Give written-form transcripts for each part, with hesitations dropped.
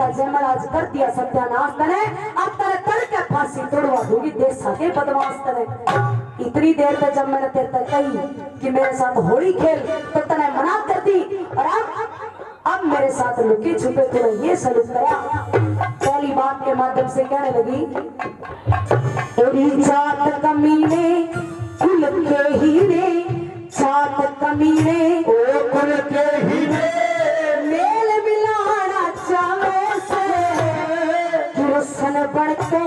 जयमल आज कर दिया सत्यानाश तने, अब तेरे तर के फांसी तोड़वा दूंगी देशा के बदमाश तने। इतनी देर तक जब मैंने तेरे तक कही कि मेरे साथ होली खेल तो तने मना कर दी, और अब मेरे साथ लुके छुपे तूने ये सलूक करा। पहली बात के माध्यम से कहने लगी, तेरी जात कमीने कुल के हीरे, जात कमीने ओ कुल के हीरे, मेल मिलाना चाहे सन बढ़ते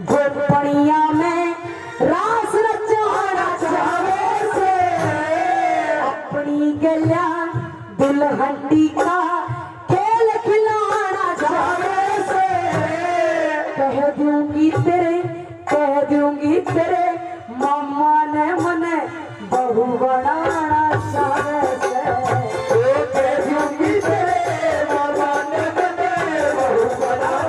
गोपड़िया में रास रचाना चाहे से, अपनी गलिया दुल्हनी का खेल खिलाना चाहे से, कह दूंगी तेरे मामा ने मने बहू बनाना चाहे से, कह दूंगी तेरे मामा ने मने बहू बनाना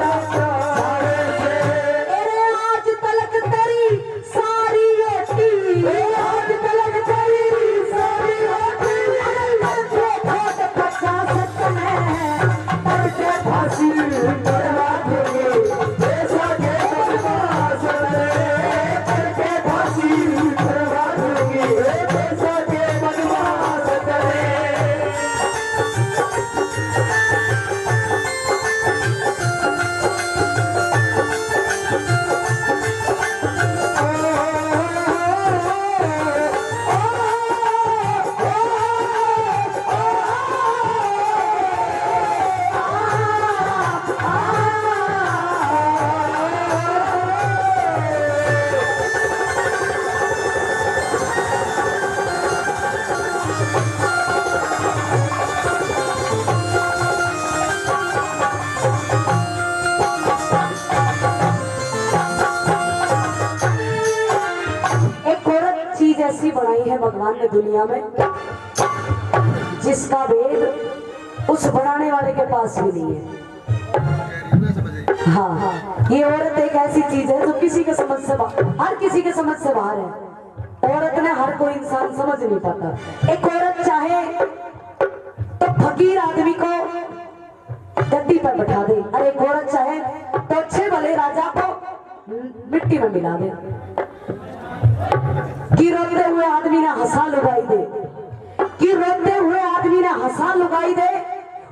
ऐसी बनाई है भगवान ने दुनिया में जिसका भेद उस बनाने वाले के पास भी नहीं है। हाँ, ये औरत एक ऐसी चीज है जो किसी के समझ से हर किसी के समझ से बाहर है। औरत ने हर कोई इंसान समझ नहीं पाता। एक औरत चाहे तो फकीर आदमी को गद्दी पर बैठा दे, और एक औरत चाहे तो अच्छे भले राजा को मिट्टी में मिला दे। कि रोते हुए आदमी ने हंसा लुगाई दे, कि रोते हुए आदमी ने हंसा लुगाई दे,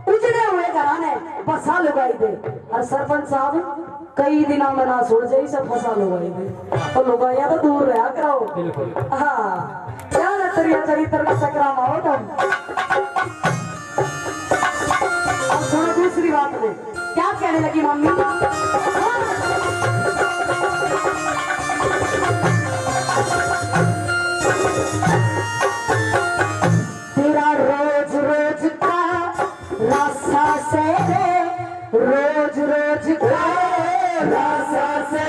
उजड़े हुए घराने बसा लुगाई दे। और सरपंच साहब कई दिनों में ना सुन जाए सब फंसा लुगाई दे, तो लुगाइया तो दूर रहा करो। हाँ, क्या नतरिया चरित्र का चक्रा मारो तुम। अब सुनो दूसरी बात में क्या कहने लगी मम्मी। तेरा रोज रोज का रास्ता से, रोज रोज का रास्ता से,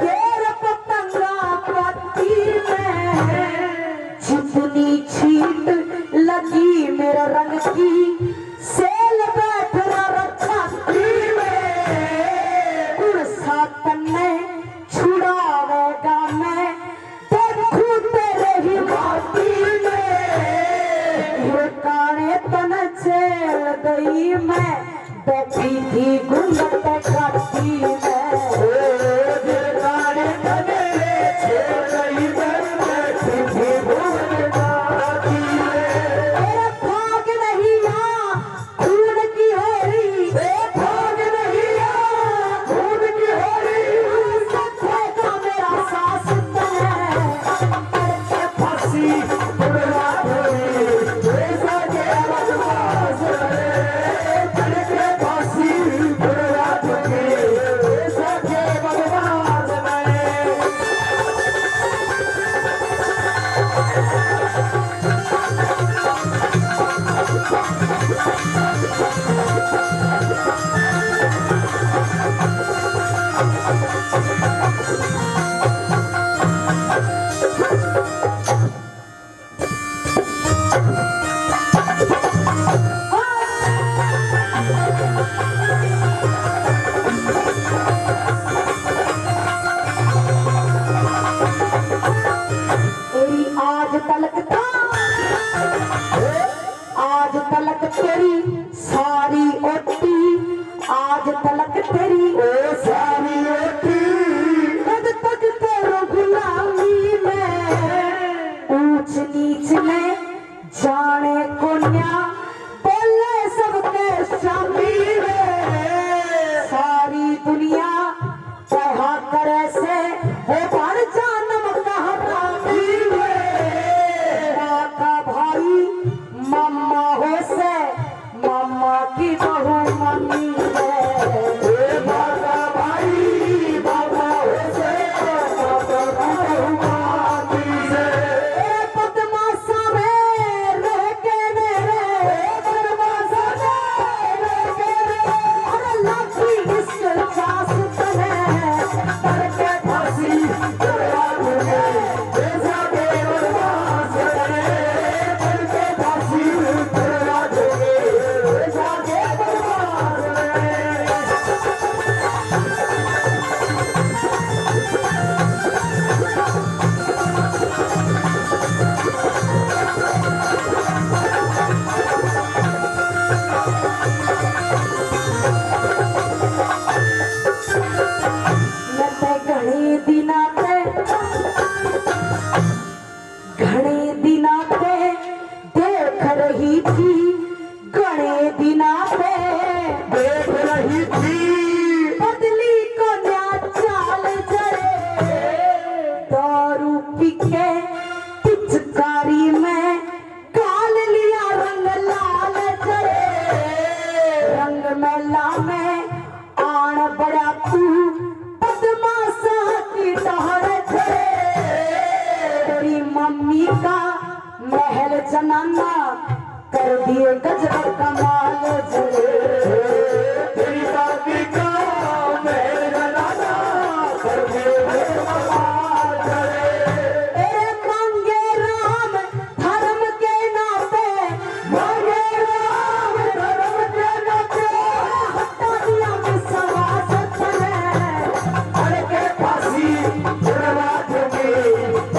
तेरा पतंगा पत्ती में जितनी छीट लगी मेरे रंग की, सेल बैठ रखा में सातन ने छुड़ावेगा मैं देखूं तेरे ही माटी में, ये काने तन चल गई मैं बैठी थी घूंघट काटी में। बड़ा तू बदमाशा की टहर थे तेरी मम्मी का महल जनाना कर दिए गजब कमाल जरे तेरी दादी का महल जनाना कर दिए गजब कमाल जरे तेरे मांगे राम धर्म के नाते मांगे राम धर्म के नाते हटा दिया विश्वास अरे के फांसी तुड़वा दूंगी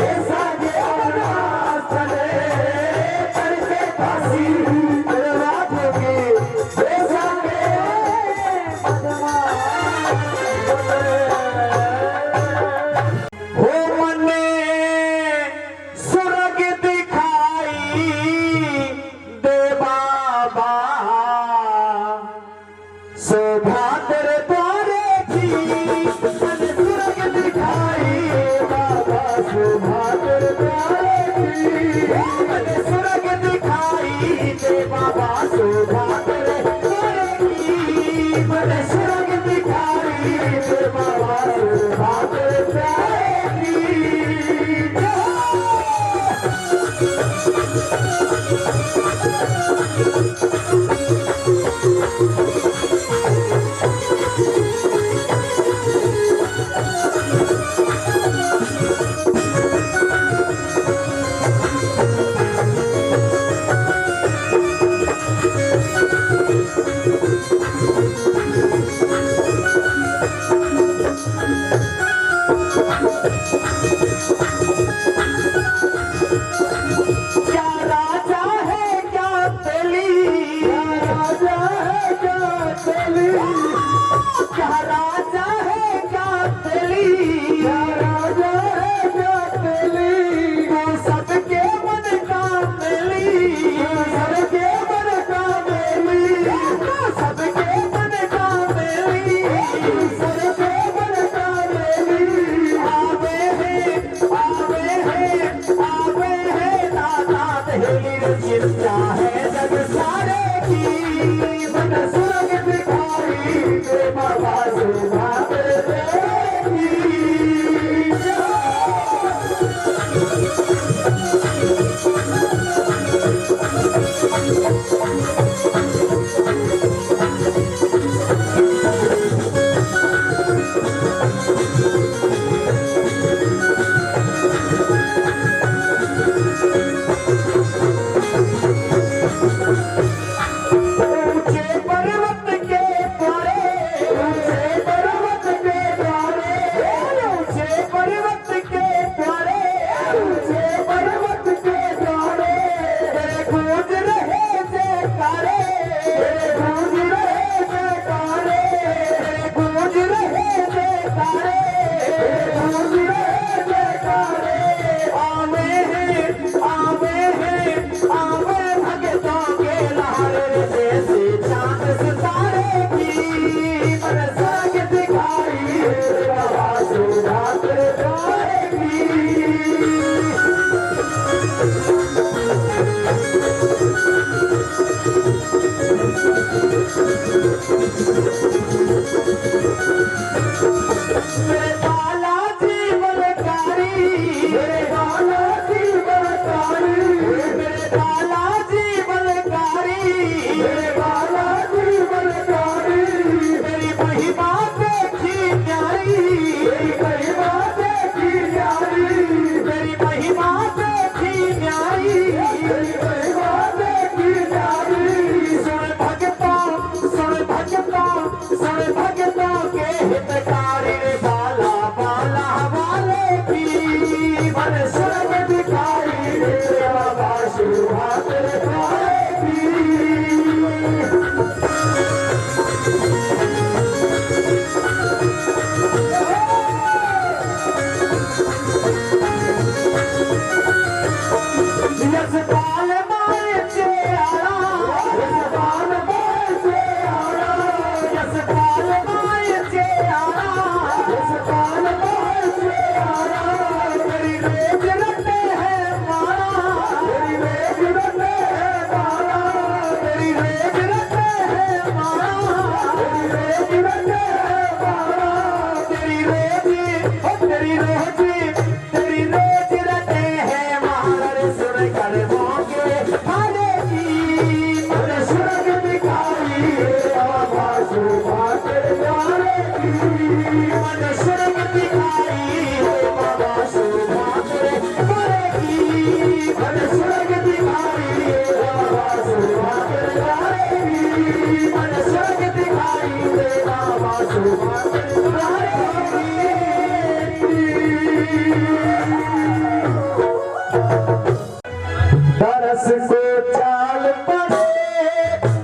ऐसा ये अवनाश चले अरे के फांसी तुड़वा दूंगी ऐसा के हो मने सुरग दिखाई दे बाबा शोभा तेरे द्वारे की मन सुरग दिखाई बाबा शोभा तेरे द्वारे की मन सुरग दिखाई दे बाबा शोभा तेरे द्वारे की मन सुरग दिखाई दे बाबा शोभा तेरे द्वारे की क्या राजा है क्या तेली क्या राजा है क्या तेली क्या राजा है क्या तेली क्या राजा है क्या तेली तू सबके मन का मेली सबके मन का मेली तू सबके मन का मेली सबके मन का मेली आवे है दादा दहेली चिंता है जग सारे की मन सुरग दिखाई दे बाबा शोभा तेरी ऊंचे पर्वत के द्वारे ऊंचे पर्वत के द्वारे ऊंचे पर्वत के द्वारे ऊंचे पर्वत के द्वारे तेरे गूंज रहे जयकारे तेरे गूंज रहे जयकारे तेरे गूंज रहे जयकारे तेरे गूंज रहे जयकारे आवे भगतों के लहरे जैसे चांद सितारे की मन सुरग दिखाई बाबा शोभा तेरे द्वारे की मेरे बालाजी बलकारी मेरे बालाजी बलकारी मेरे बालाजी बलकारी मेरे बालाजी बलकारी मेरी महिमा देखी न्यारी मेरी महिमा देखी न्यारी मेरी महिमा देखी न्यारी मेरी महिमा देखी न्यारी सुन भगतों के हितकारी बाला बाला वाले की मन सुरग दिखाई दे बाबा शोभा तेरे द्वारे की यशपाल माए से आड़ा यशपाल माए से आड़ा यशपाल माए से आड़ा मन स्वर्ग दिखाई दे बाबा शोभा करेगी मन स्वर्ग दिखाई दे बाबा शोभा करेगी मन स्वर्ग दिखाई दे बाबा शोभा करेगी दरस को चाल पड़े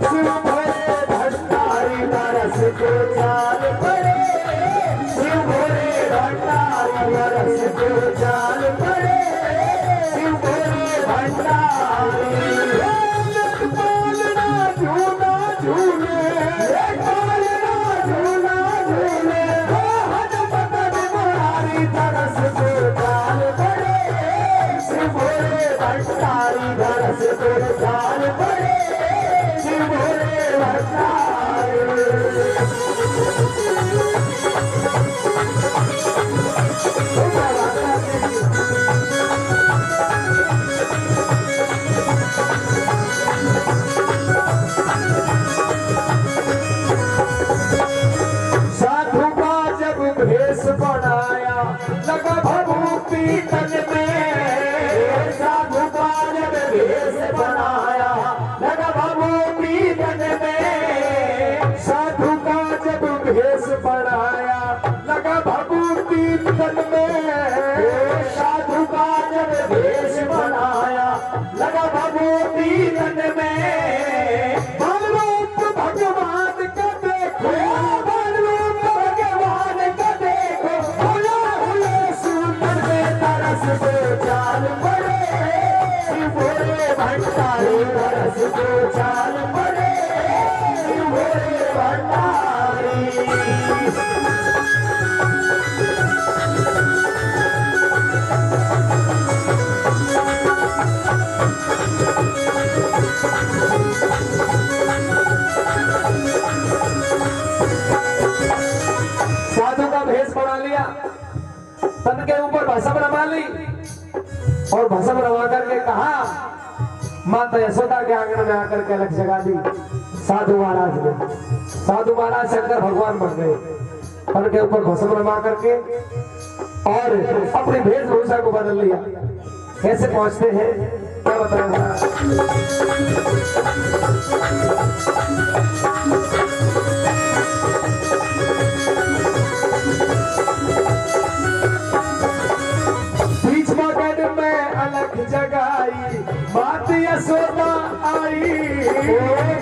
शिव भोले भंडारी दरस को चाल पड़े शिव भोले भंडारी दरस को चाल पड़े शिव भोले भंडारी पालना झूला झूले पालना झूला झूले हद पकड़ मुरारी दरस को चाल पड़े शिव भोले भंडारी दरस को चाल पड़े शिव भोले भंडारी साधु का जब भेष बनाया लगा भभूति तन में साधु का जब भेष बनाया लगा भभूति तन में साधु का जब भेष बनाया लगा भभूति तन में साधु का जब भेष बनाया लगा भभूति तन में भगवान का देखो भगवान का देखो हुए हुए सुंदर में तरस को चाल पड़े शिव भोले भंडारी तरस को चाल पड़े शिव भोले भंडारी साधु का भेष बना लिया तन के ऊपर भस्म रमा ली और भस्म रमा करके कहा माता यशोदा के आंगन में आकर के अलग जगा दी साधु महाराज ने साधु महाराज शंकर भगवान बन गए तन के ऊपर भस्म रमा करके और अपनी वेशभूषा को बदल लिया कैसे पहुंचते हैं क्या बताया अलग जगाई मात यशोदा आई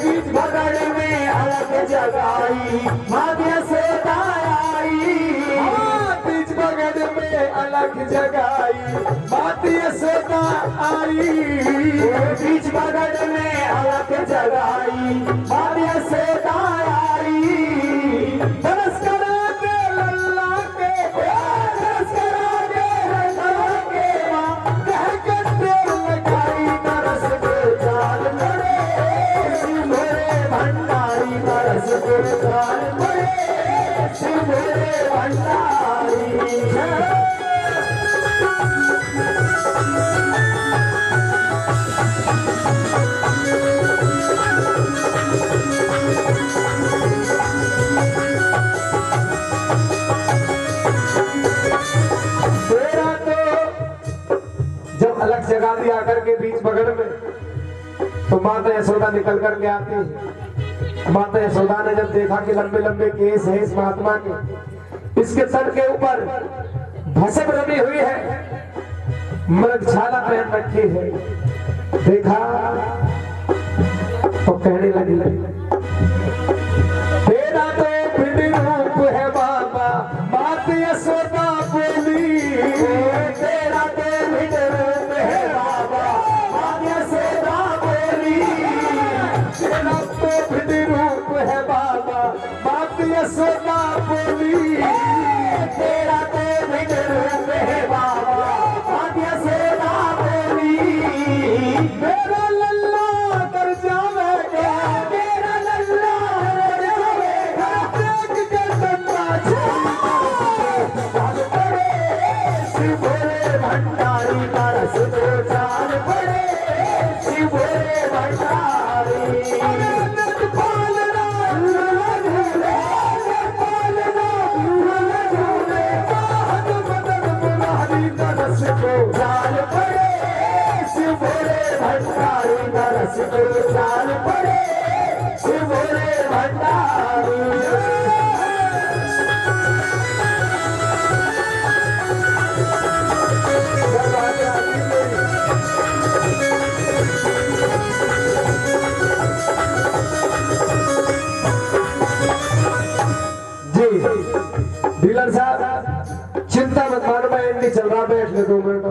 बीच बगड़ में अलग जगाई मात यशोदा आई बीच बगड़ में अलग जगाई मात यशोदा आई बीच बगड़ में अलग जगाई मात यशोदा आई दरस करा के लल्ला के दरस करा के लल्ला के भंडारी दरस को चाल पड़े शिव भोले भंडारी तेरा तो जब अलग जगा दिया करके बीच बगड़ में तो माता यशोदा निकल कर के आती है माता यशोदा ने जब देखा कि लंबे लंबे केस है इस महात्मा के इसके सर के ऊपर भस्म रमी हुई है मृगशाला पहन रखी है देखा तो कहने लगी तेरा तो भिन्न रूप है बाबा माता यशोदा बोली तेरा तो भिन्न रूप है बाबा माता यशोदा बोली तेरा तो भिन्न रूप है बाबा माता यशोदा बोली तेरा तो भिन्न रूप है बाबा माता यशोदा बोली मेरा लल्ला कर जावेगा तेरा लल्ला कर जावेगा भोले भंडारी। जी डीलर साहब चिंता मत मानो, मैं एंडी चल रहा, बैठ ले 2 मिनट।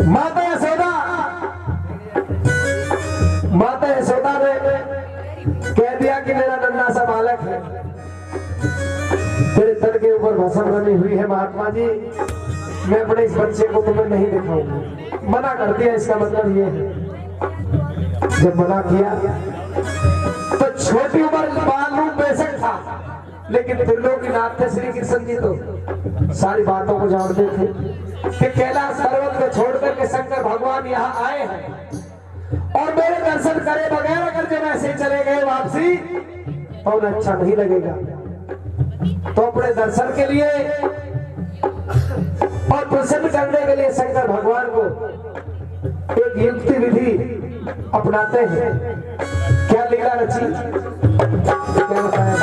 माता यशोदा ने कह दिया कि मेरा नन्हा सा बालक है, तेरे तन के ऊपर भस्म बनी हुई है महात्मा जी, मैं अपने इस बच्चे को तुम्हें नहीं दिखाऊंगा। मना कर दिया, इसका मतलब ये है। जब मना किया तो छोटी उम्र बाल रूप बेशक था, लेकिन त्रिलोकीनाथ थे श्री कृष्ण जी तो सारी बातों को जानते थे कि कैलाश पर्वत को छोड़कर के शंकर भगवान यहाँ आए हैं और मेरे दर्शन करे बगैर अगर जब ऐसे चले गए वापसी तो उन्हें अच्छा नहीं लगेगा। तो अपने दर्शन के लिए और प्रसन्न करने के लिए शंकर भगवान को एक युक्ति विधि अपनाते हैं। क्या लीला रची, क्या बताया?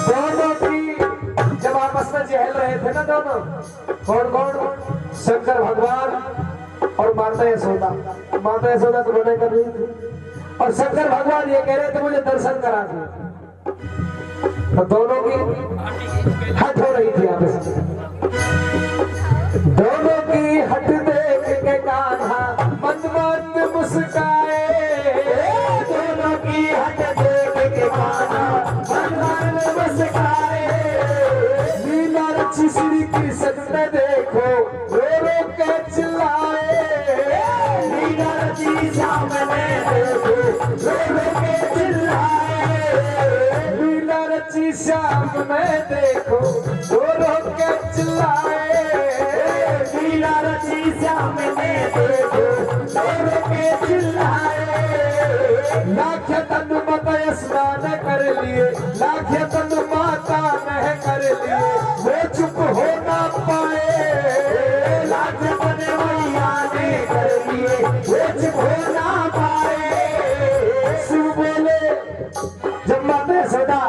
दोनों की जब आपस में चहल रहे थे ना, दोनों कौन कौन, शंकर भगवान और माता यशोदा। माता यशोदा तो मना कर रही थी और शंकर भगवान ये कह रहे थे मुझे दर्शन करा दो। तो दोनों की हट हो रही थी आपस में। दोनों की हट देख के कान्हा मंद मंद मुस्काए। दोनों की हट देख के कान्हा मंद मंद मुस्काए। लीला रची श्री कृष्ण ने देखो रो रो के चिल्लाए। लीला रची सामने देखो रो रो के चिल्लाए। लीला रची सामने देखो रो रो के चिल्लाए। लीला रची सामने देखो रो रो के चिल्लाए। लाख तनु माता स्नान कर लिए, लाख तनु माता ने कर लिए, वो चुप हो ना पाए। लाख तनु मैया ने कर लिए, वो चुप हो ना पाए। शिव बोले, जब माता यशोदा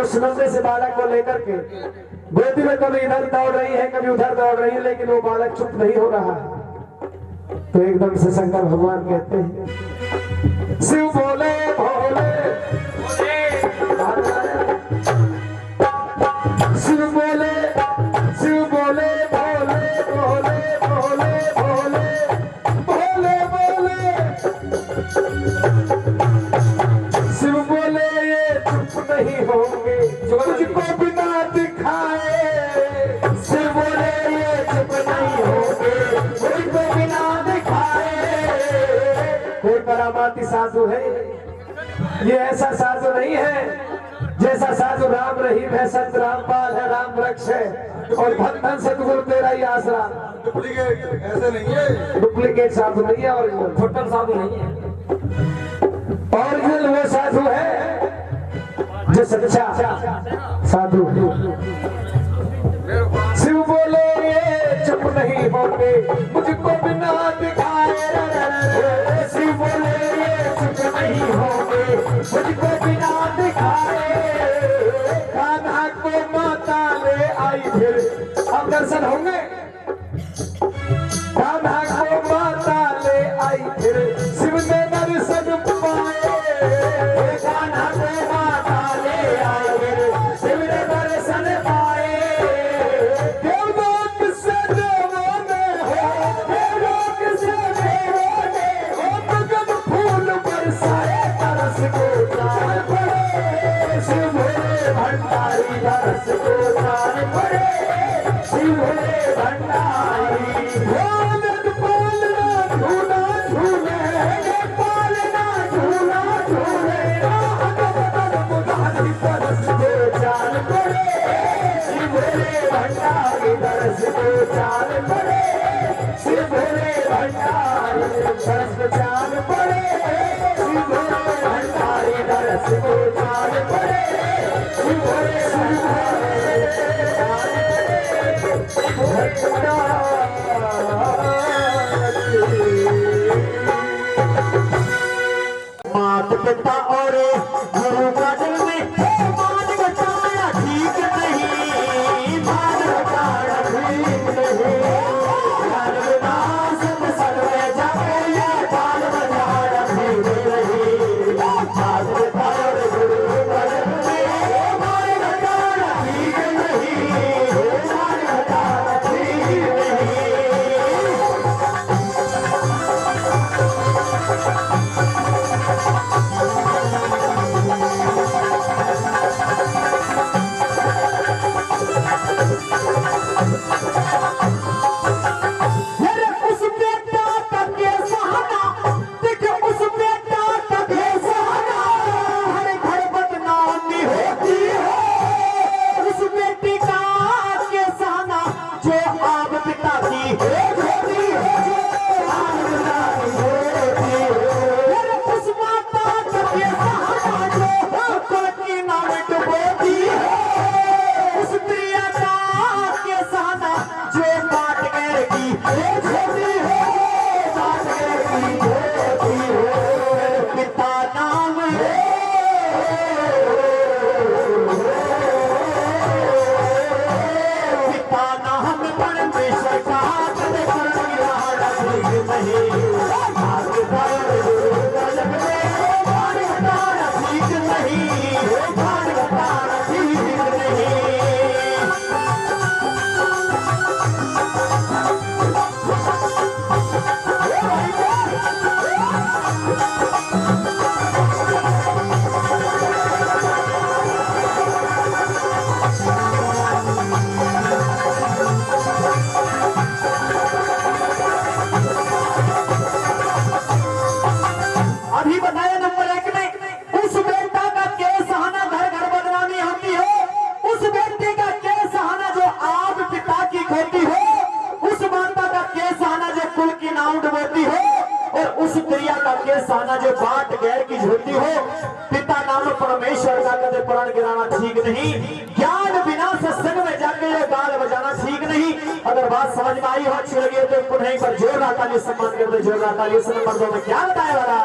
उस नन्हे से बालक को लेकर के गोदी में कभी इधर दौड़ रही है, कभी उधर दौड़ रही है, लेकिन वो बालक चुप नहीं हो रहा है। तो एकदम से शंकर भगवान कहते हैं, शिव बोले भोले शिव बोले, शिव बोले भोले भोले भोले भोले भोले भोले। शिव बोले ये चुप नहीं होंगे मुझको बिना दिखाए। शिव बोले ये चुप नहीं होंगे मुझको बिना दिखाए। कोई करामाती साधु है, ये ऐसा साधु नहीं है जैसा साधु राम रहीम है, संत रामपाल है, राम वृक्ष है और भक्तन सतगुरु तेरा ही आसरा। डुप्लीकेट ऐसे नहीं है, डुप्लीकेट साधु नहीं है, ओरिजिनल छोटन साधु नहीं है। ओरिजिनल वो साधु है जो सच्चा साधु है। शिव बोले ये चुप नहीं होंगे मुझको बिना दिखाए। शिव बोले ये चुप नहीं होंगे मुझको बिना दिखाए। कान्हा को माता ले आई फिर अब दर्शन होंगे। कान्हा को माता ले आई फिर शिव ने दर्शन पाए। कान्हा को माता ले आई फिर शिव ने दर्शन पाए। देवलोक से देवों ने हो, देवलोक से देवों ने हो, मगन फूल बरसाए तरस को चाल पड़े। शिव भोले भंडारी तरस को चाल पड़े। शिव भोले भंडारी भोले पालना झूला झूले, पालना झूला झूले, मुरारी तरस को चाल पड़े। शिव भोले भंडारी तरस को चाल पड़े। शिव भोले भंडारी तरस को चाल पड़े। शिव भोले भंडारी तरस को चाल पड़े। मात पिता और गुरु का दिल में मान बताया ठीक नहीं, मान बताया ठीक नहीं। ज्ञान बिना सब सर्वे जाके ये बाल बजाया ठीक नहीं। मात पिता और गुरु का दिल में मान बताया ठीक नहीं, मान बताया ठीक नहीं। अभी बताया नंबर 1 में उस बेटा का केस सहाना घर घर बदनामी होती हो, उस बेटे का केस सहाना जो आप पिता की खोती हो, उस माता का केस सहाना जो कुल की नाव डुबोती हो, और उस प्रिया का केस सहाना जो बाट गैर की झोती हो। पिता नाम परमेश्वर का कदे प्रण गिराना ठीक नहीं, ज्ञान बिना सत्संग में जाके ये गाल बजाना ठीक नहीं। अगर बात समझ में आई हो, अच्छी लगी है तो पुनः पर जोरदार ताली सम्मान कर दे, जोरदार ताली। इस नंबर 2 में क्या बताया वाला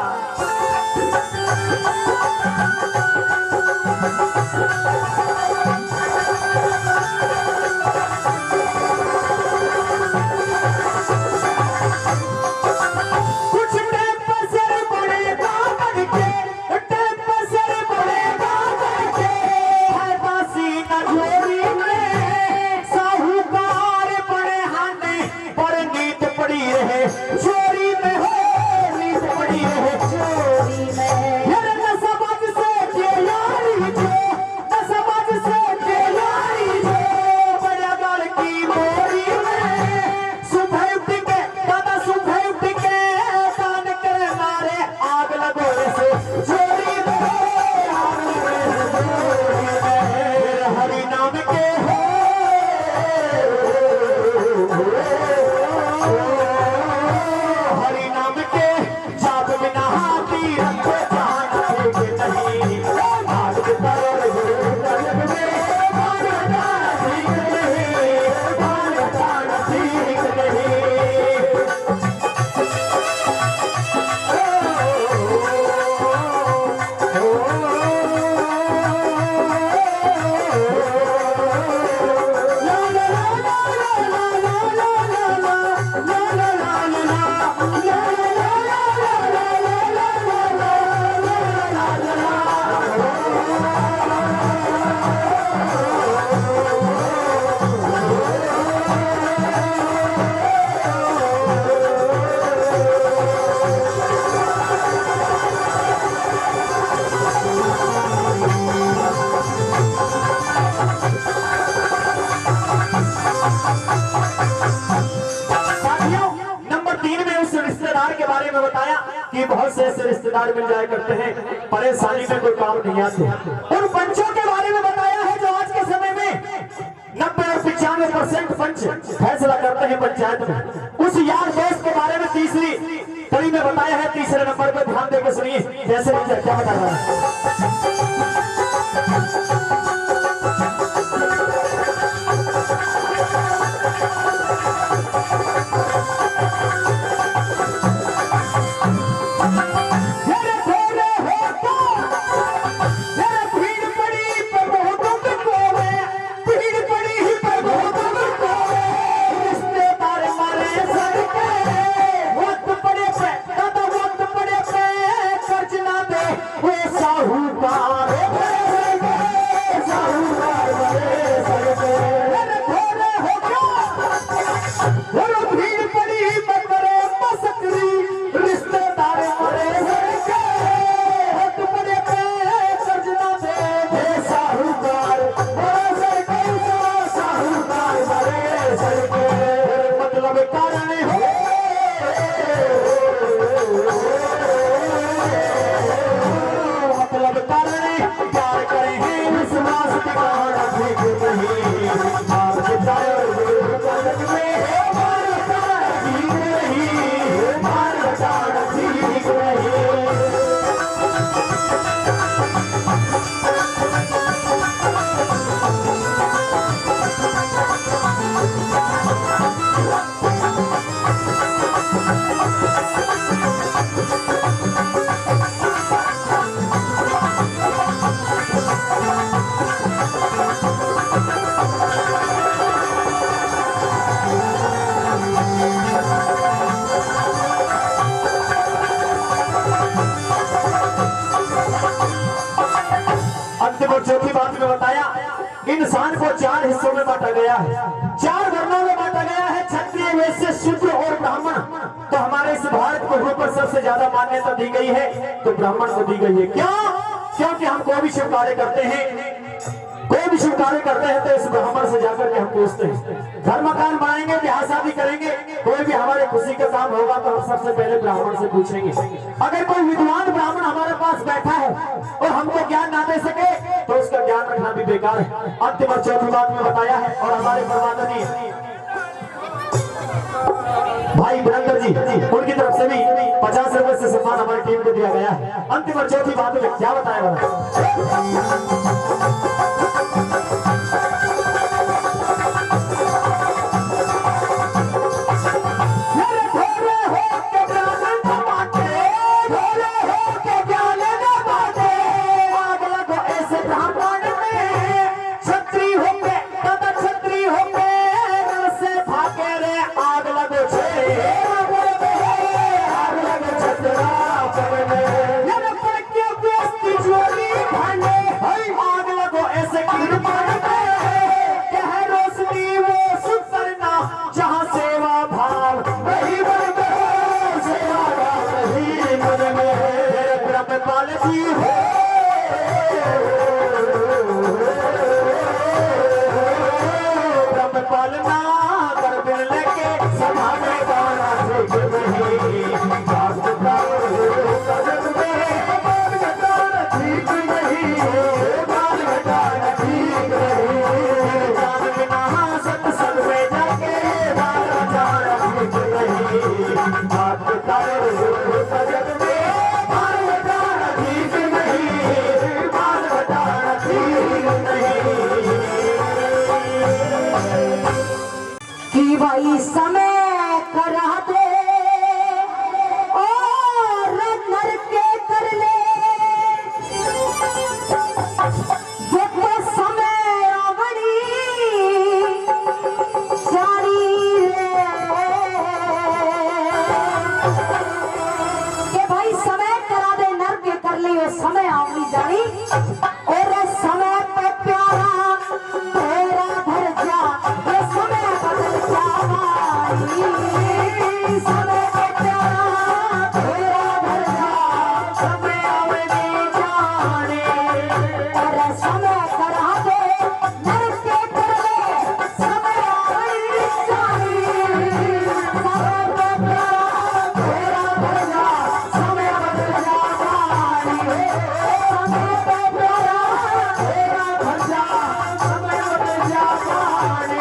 कुछ टाइम पर सर पड़ेगा करके, टाइम पर सर पड़ेगा करके, है बासी न जोड़ी में साहूकार पड़े हाने पर नीत पड़ी रहे चोरी में हो, नीत पड़ी रहे चोरी में। यार न समझ से के यारी जो, न समझ से के यारी जो, बड़ा गढ़ की मोरी में सुबह उठ के दादा सुबह उठ के दान करे मारे आग लगो से चोरी में, आग लगो से चोरी में। हरि नाम के हो हरि नाम के जाप बिना हाथी रखो जान ठीक नहीं। आग के तरल गुरु कलम में मान बताना ठीक नहीं, मान बताना ठीक नहीं। साथियों, नंबर 3 में उस रिश्तेदार के बारे में बताया कि बहुत से ऐसे रिश्तेदार मिल जाया करते हैं, परेशानी में कोई काम नहीं आते। उन पंचों के बारे में बताया है जो आज के समय में 90 और 95% पंच फैसला करते हैं पंचायत में। उस यार दोस्त के बारे में तीसरी कड़ी में बताया है, तीसरे नंबर पर ध्यान देकर सुनिए कैसे क्या बता रहा है। चार हिस्सों में बांटा गया है, चार वर्णों में बांटा गया है, क्षत्रिय, वैश्य, शूद्र और ब्राह्मण। तो हमारे इस भारत को ऊपर सबसे ज्यादा मान्यता दी गई है तो ब्राह्मण को दी गई है। क्यों? क्योंकि हम कोई भी शुभ कार्य करते हैं, कोई भी शुभ कार्य करते हैं तो इस ब्राह्मण से जाकर के हम पूछते हैं। घर मकान बनाएंगे, ब्याह शादी करेंगे, कोई भी हमारे खुशी का काम होगा तो हम सबसे पहले ब्राह्मण से पूछेंगे। अगर कोई विद्वान ब्राह्मण हमारे पास बैठा है और हमको ज्ञान ना दे सके तो उसका ज्ञान रखना भी बेकार है। अंतिम और चौथी बात में बताया है और हमारे परमात्मा भाई वीरेंद्र जी उनकी तरफ से भी 50 रुपए से सम्मान हमारी टीम को दिया गया है। अंतिम और चौथी बात में क्या बताया कि भाई समय करा दे और नर के कर ले, ये तो समय आवड़ी जानी रे कि भाई समय करा दे नर के कर ले, वो समय आवड़ी जानी और समय पे प्यारा तेरा भर जा, ये समय बदल जावाई, समय पे प्यारा तेरा भर जा, समय आवड़ी जाने और समय करा दे नर के कर ले, समय आवड़ी जानी, समय पे प्यारा तेरा भर जा, समय बदल जावाई, समय पे प्यारा तेरा भर जा, समय बदल जावाई।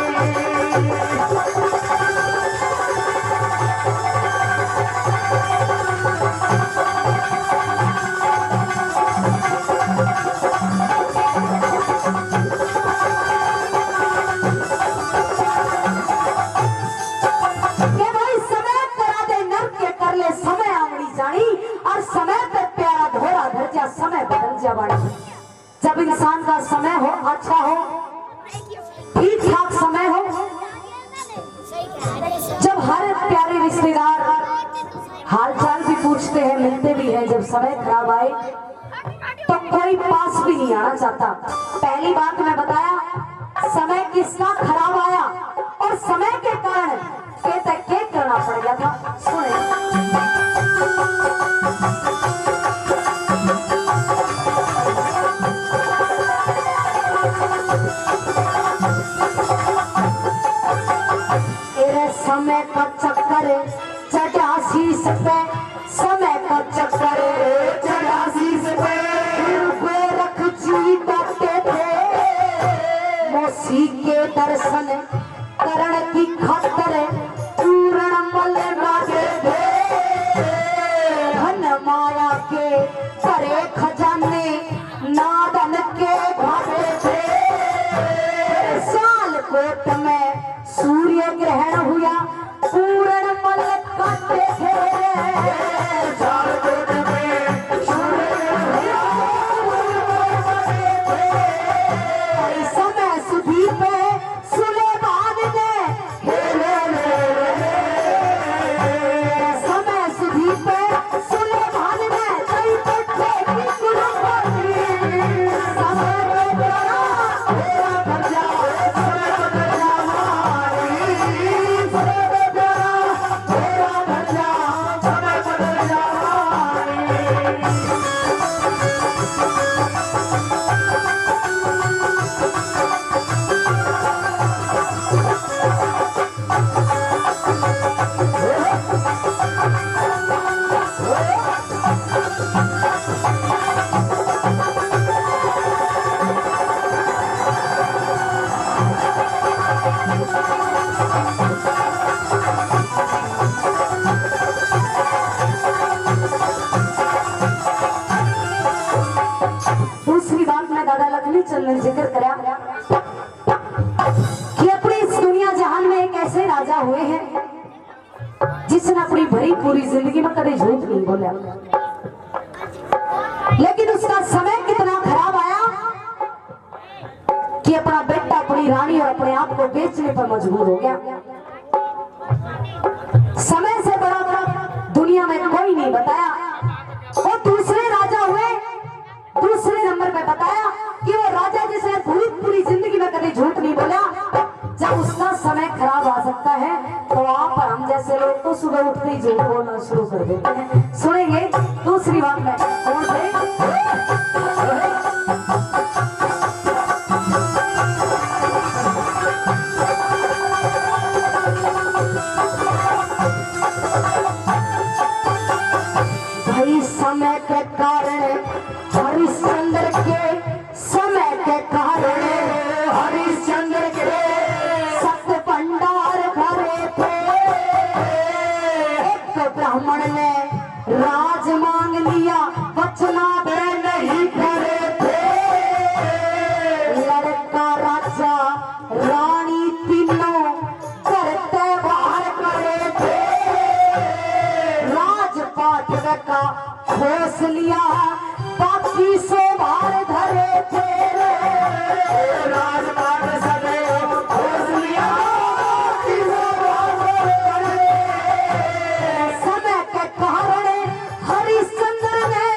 के भाई समय करा दे नर के कर ले, समय आवड़ी जानी और समय पे प्यारा धोरा धर जा, समय बदल जा बाड़ी। जब इंसान का समय हो अच्छा हो, ठीक ठाक समय हो, जब हर प्यारे रिश्तेदार हाल चाल भी पूछते हैं, मिलते भी हैं, जब समय खराब आए तो कोई पास भी नहीं आना चाहता। पहली बात मैं बताया समय किसका खराब आया और समय के कारण के करना पड़ गया था। सुने तेरे समय का चक्कर चढ़ा शीश पे, समय का चक्कर चढ़ा शीश पे, गोरख जी डरते थे मौसी के दर्शन करण की खातर, पूर्ण मल मांगे थे धन माया के भरे खजाने, नादन के घाटे थे। साल कोट में सूर्य ग्रहण हुआ, पूर्ण मल काटे थे। साल कोट में सूर्य ग्रहण हुआ, समय सुधी पे सुलेमान ने समय सुधी पे सुलेमान ने कई पट्टे की कुर्बानी, समय पे प्यारा तेरा भर जा, राजा हुए हैं जिसने अपनी भरी पूरी जिंदगी में कभी झूठ नहीं बोला, लेकिन उसका समय कितना खराब आया कि अपना बेटा, अपनी रानी और अपने आप को बेचने पर मजबूर हो गया। समय से बड़ा दुनिया में कोई नहीं बताया। वो दूसरे राजा हुए, दूसरे नंबर पे बताया कि वो राजा जिसने पूरी पूरी जिंदगी में कभी झूठ नहीं बोला। जब उसका समय खराब आ सकता है तो वहां पर हम जैसे लोग तो सुबह उठते ही झूठ बोलना शुरू कर देते हैं। सुनेंगे दूसरी बात में कौन थे? भाई समय के कारण हरिश्चंद्र के, समय के कारण हरिश्चंद्र के सत्य भंडार भरे थे। एक ब्राह्मण ने राज मांग लिया, वचनादेह नहीं करे थे। लड़का राजा रानी तीनों करते बाहर करे थे। राजपाट का खोस लिया, बाकी सो बाहर धरे थे। राजपाट सदे खोस लिया, बाकी सो बाहर धरे। समय के कारण हरिश्चंद्र ने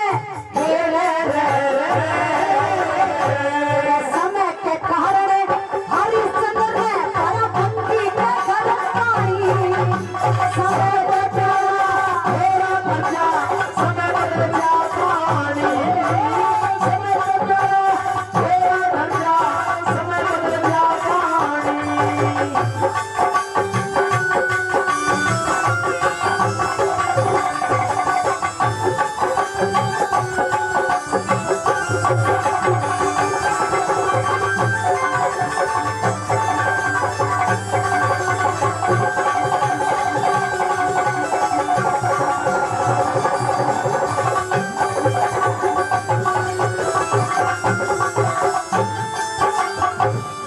समय के कारण हरिश्चंद्र ने परबंदी के गिरफ्तारी। समय बचा मेरा बचा, समय बचा पानी। समय बचा मेरा बचा, समय बचा पानी।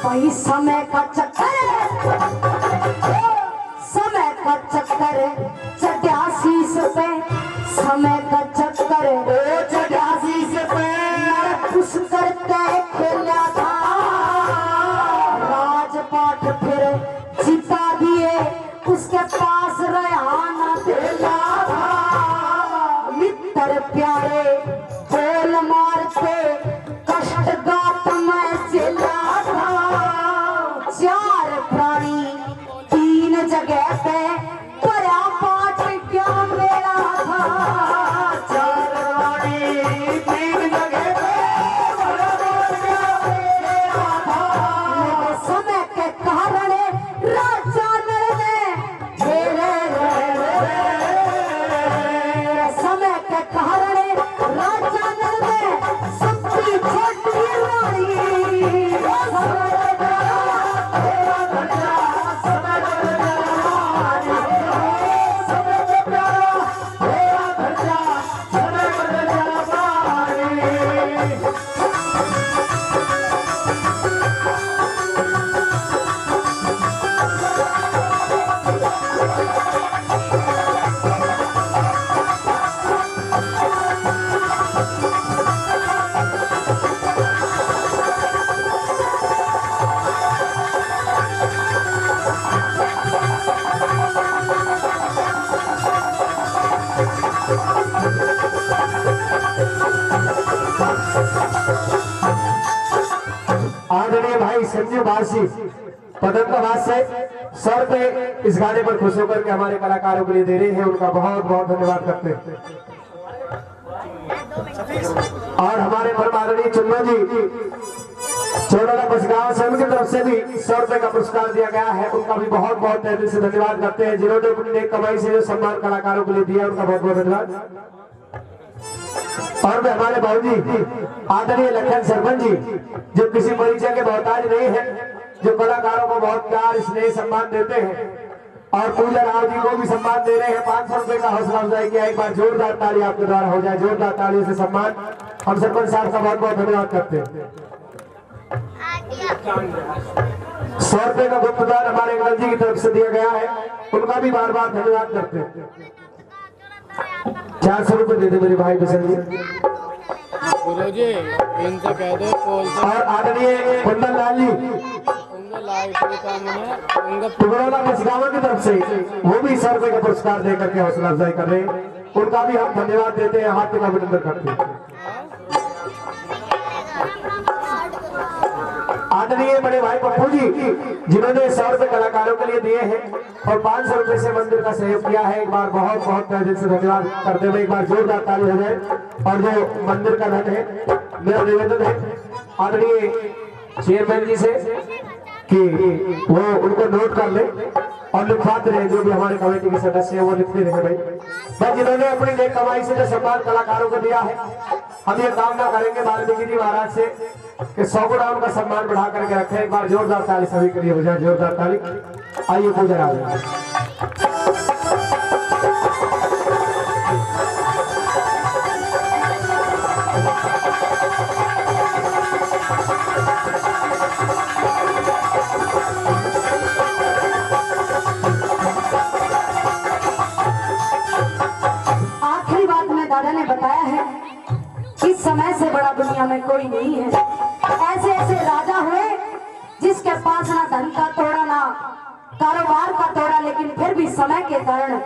वही समय का चक्कर, समय का चक्कर चढ़ा शीश पे। समय का चक्कर चढ़ा शीश पे। खुश करके खेला था, राजपाट फिर जिता दिए, उसके पास रहाना देला था। मित्र प्यारे बोल मारते, कष्ट गात में चिल्ला था। चार प्राणी तीन जगह पे, परा पाठ क्या मेरा था। चार प्राणी तीन जगह पे, परा पाठ क्या मेरा था। समय के कारण राजा नर ने समय के कारण राजा नर ने सबकी छोटी रानी। आदरणीय भाई संजीव बासी पदमदाबाद से 100 रुपए इस गाने पर खुश होकर के हमारे कलाकारों के लिए दे रहे हैं, उनका बहुत बहुत धन्यवाद करते हैं। और हमारे परम आदरणीय चुन्ना जी चौड़ा बसगांव से, उनकी तरफ से भी 100 रुपए का पुरस्कार दिया गया है, उनका भी बहुत बहुत तहे दिल से धन्यवाद करते हैं। जिन्होंने अपनी कमाई से जो सम्मान कलाकारों के लिए दिया, उनका बहुत बहुत धन्यवाद। और भी हमारे बाबूजी आदरणीय लखन सरपंच जी, जो किसी परिचय के मोहताज नहीं है, जो कलाकारों को बहुत प्यार स्नेह सम्मान देते हैं, और पूजा राव जी को भी सम्मान दे रहे हैं। 500 रुपए का हौसला अफजाई किया, एक बार जोरदार ताली आपके द्वारा हो जाए, जोरदार तालियों से सम्मान। हम सरपंच साहब का बहुत बहुत धन्यवाद करते हैं। 100 रुपए का गुप्तदान हमारे अंकल जी की तरफ से दिया गया है, उनका भी बार बार धन्यवाद करते हैं। 400 रुपए दे दे मेरे भाई किशन जी। गुरु जी इनसे कह दो कॉल से और आदरणीय कुंदन लाल जी उनका लाइट के काम है उनका टुकड़ौला मस्गावा की तरफ से वो भी 100 रुपए का पुरस्कार देकर के हौसला अफजाई कर रहे हैं, उनका भी हम धन्यवाद देते हैं, हार्दिक अभिनंदन करते हैं। आदरणीय बड़े भाई पप्पू जी जिन्होंने 100 रुपए कलाकारों के लिए दिए हैं और 500 रुपए से मंदिर का सहयोग किया है, एक बार बहुत बहुत तहे दिल से धन्यवाद करते हुए एक बार जोरदार ताली हो जाए। और जो मंदिर का धन है, मेरा निवेदन है आदरणीय चेयरमैन जी से कि वो उनको नोट कर ले और लिखवाते रहे, जो भी हमारे कमेटी के सदस्य है वो लिखते रहे भाई। बस जिन्होंने अपनी नेक कमाई से जो सम्मान कलाकारों को दिया है, हम ये कामना करेंगे वाल्मीकि जी महाराज से कि 100 गुना उनका सम्मान बढ़ा करके रखे। एक बार जोरदार ताली सभी के लिए हो जाए, जोरदार ताली। आइए पूजा आ जाए। आखिरी बात में दादा ने बताया है कि समय से बड़ा दुनिया में कोई नहीं है। ऐसे ऐसे राजा हुए जिसके पास ना धन का तोड़ा ना कारोबार का तोड़ा, लेकिन फिर भी समय के कारण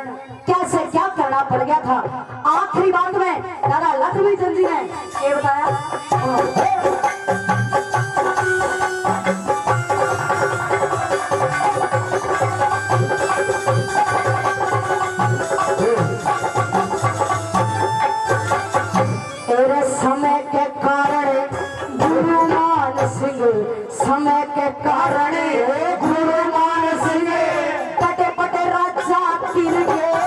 क्या से क्या करना पड़ गया था। आखिरी बात में दादा लक्ष्मी चंद जी ने ये बताया, तेरे समय के कारण गुरु मान सिंह, समय के कारण गुरु मान सिंह पटे पटे राजा गिर गए,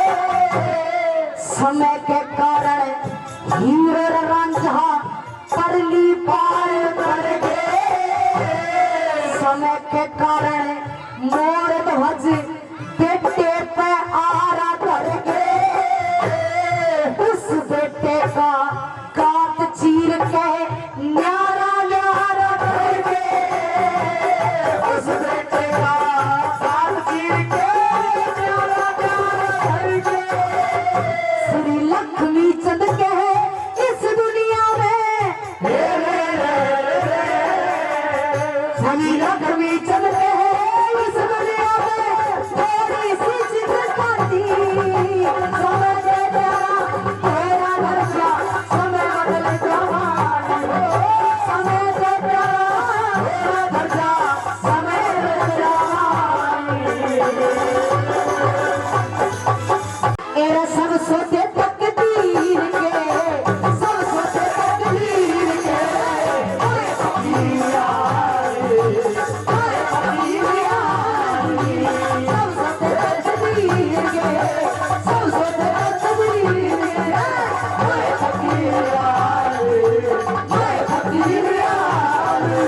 समय के कारण हीरो रांझा परली पार कर गए, समय के कारण मोर ध्वज बेटे पे आरा कर गए, उस बेटे का काट चीर के न्यारा न्यारा कर गए, उस बेटे का काट चीर के न्यारा न्यारा कर गए। श्री लक्ष्मी चंद के इस दुनिया में, श्री लक्ष्मी चंद के इस दुनिया में थोड़ी सी जिद पाती, समय के प्यारा तेरा दर्जा समय बदल जवानी, समय के प्यारा तेरा दर्जा समय बदल जवानी। एरा सब सोचे तकदीर के, सब सोचे तकदीर के, ओए फकीर यारी, ओए फकीर यारी, सब सोचे तकदीर के, सब सोचे तकदीर के, ओए फकीर यारी, ओए फकीर यारी।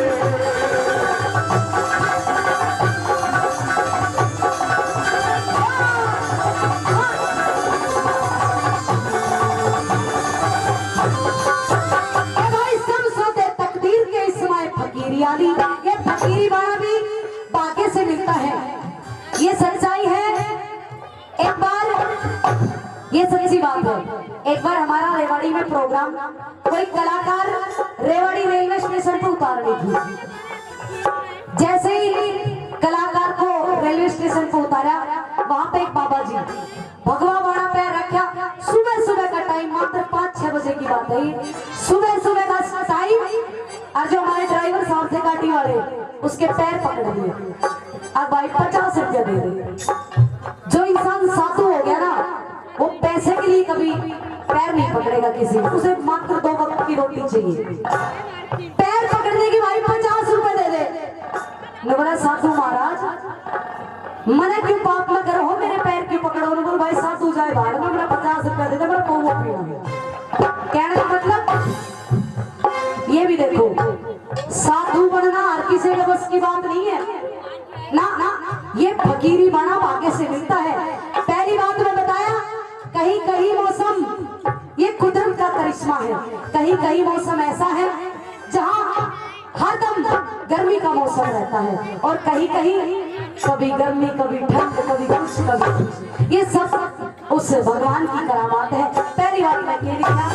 ए भाई सब सोते तकदीर के इस समय फकीरी आली, ये फकीरी वाला भी बागे से मिलता है, ये सच्चाई है। एक बार ये सच्ची बात है, एक बार हमारा रेवाड़ी में प्रोग्राम, कोई कलाकार रेवाड़ी रेलवे स्टेशन पर उतार रही थी। जैसे ही कलाकार को रेलवे स्टेशन पर उतारा, वहां पे एक बाबा जी भगवा बाड़ा पैर रखा। सुबह सुबह का टाइम, मात्र 5-6 बजे की बात है, सुबह सुबह का टाइम। और जो हमारे ड्राइवर साहब थे गाड़ी वाले, उसके पैर पकड़ दिए। अब भाई 50 रुपया दे रहे। जो इंसान साधु हो गया ना, वो पैसे के लिए कभी पैर नहीं पकड़ेगा किसी, उसे मात्र 2 वक्त की रोटी चाहिए। पैर पकड़ने की भाई 50 रुपए दे दे। ने बोला साधु महाराज मने क्यों पाप में करो हो, मेरे पैर क्यों पकड़ो। ने बोला भाई साधु जाए भाड़ में, मेरा 50 रुपया दे दे, मेरा पौवा पीना। कहने का मतलब ये भी देखो, साधु बनना हर किसी के बस की बात नहीं है ना, ये फकीरी बना भाग्य से मिलता है। पहली बात में बताया, कहीं कहीं मौसम ये कुदरत का करिश्मा है, कहीं कहीं मौसम ऐसा है जहाँ हरदम गर्मी का मौसम रहता है और कहीं कहीं कभी गर्मी कभी ठंड कभी कुछ कभी कुछ, ये सब उस भगवान की करामात है। पहली बात मैं ये लिखा